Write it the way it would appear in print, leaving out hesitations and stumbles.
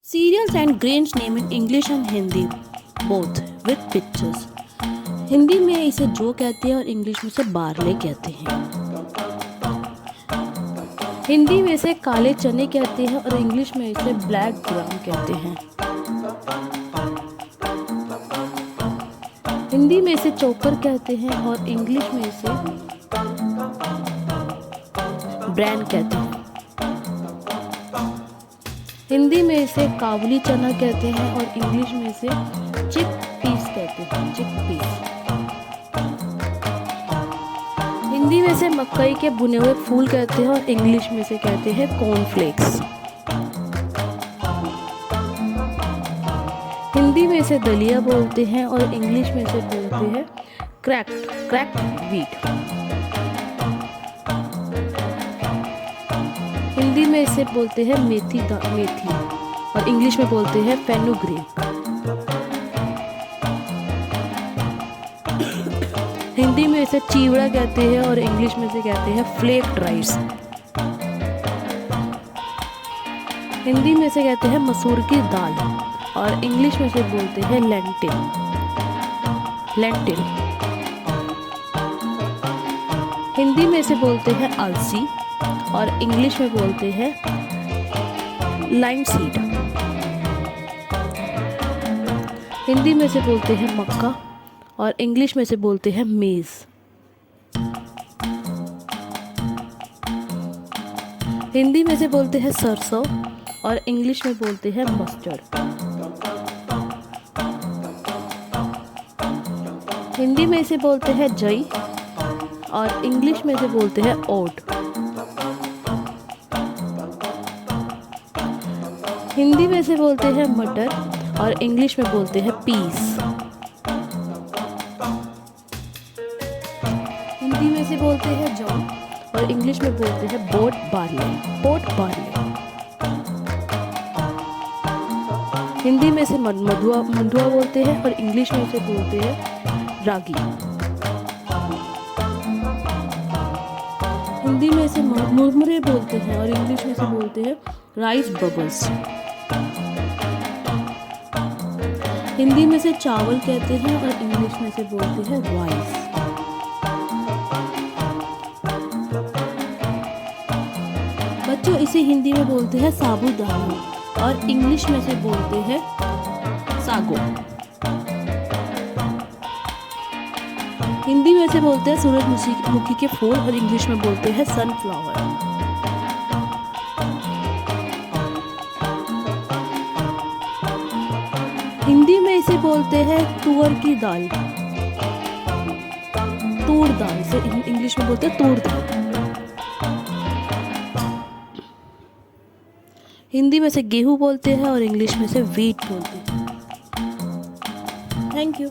Cereals and grains name in English and Hindi both with pictures. Hindi में इसे जो कहते हैं और इंग्लिश में इसे बार्ले कहते हैं। हिंदी में इसे काले चने कहते हैं और इंग्लिश में इसे ब्लैक ग्राम कहते हैं। हिंदी में इसे चोकर कहते हैं और इंग्लिश में इसे ब्रैन कहते हैं। हिंदी में इसे काबुली चना कहते हैं और इंग्लिश में इसे चिक पीस कहते हैं, चिक पीस। हिंदी में इसे मकई के भुने हुए फूल कहते हैं और इंग्लिश में इसे कहते हैं कॉर्नफ्लेक्स। हिंदी में इसे दलिया बोलते हैं और इंग्लिश में इसे बोलते हैं क्रैक्ड व्हीट। हिंदी में इसे बोलते हैं मेथी और इंग्लिश में बोलते हैं फेनुग्रीक। हिंदी में इसे चिवड़ा कहते हैं और इंग्लिश में इसे कहते हैं फ्लेक्ड राइस। हिंदी में इसे कहते हैं मसूर की दाल और इंग्लिश में इसे बोलते हैं लेंटिल। हिंदी में इसे बोलते हैं अलसी और इंग्लिश में बोलते हैं लाइम सीड। हिंदी में इसे बोलते हैं मक्का और इंग्लिश में इसे बोलते हैं मेज। हिंदी में इसे बोलते हैं सरसों और इंग्लिश में बोलते हैं मस्टर्ड। हिंदी में इसे बोलते हैं जई और इंग्लिश में इसे बोलते हैं ओट। हिंदी में इसे बोलते हैं मटर और इंग्लिश में बोलते हैं पीस। हिंदी में इसे बोलते हैं जौ और इंग्लिश में बोलते हैं पोट बार्ले। हिंदी में इसे मंडुआ बोलते हैं और इंग्लिश में इसे बोलते हैं रागी। हिंदी में इसे मुरमुरे बोलते हैं और इंग्लिश में इसे बोलते हैं राइस बबल्स। हिंदी में से चावल कहते हैं और इंग्लिश में से बोलते हैं राइस। बच्चों, इसे हिंदी में बोलते हैं साबूदाना और इंग्लिश में से बोलते हैं सागो। हिंदी में से बोलते हैं सूरजमुखी के फूल और इंग्लिश में बोलते हैं सनफ्लावर। हिंदी में इसे बोलते हैं तूर की दाल, तूर दाल। इसे इंग्लिश में बोलते हैं तूर दाल। हिंदी में से गेहूं बोलते हैं और इंग्लिश में से व्हीट बोलते हैं। Thank you.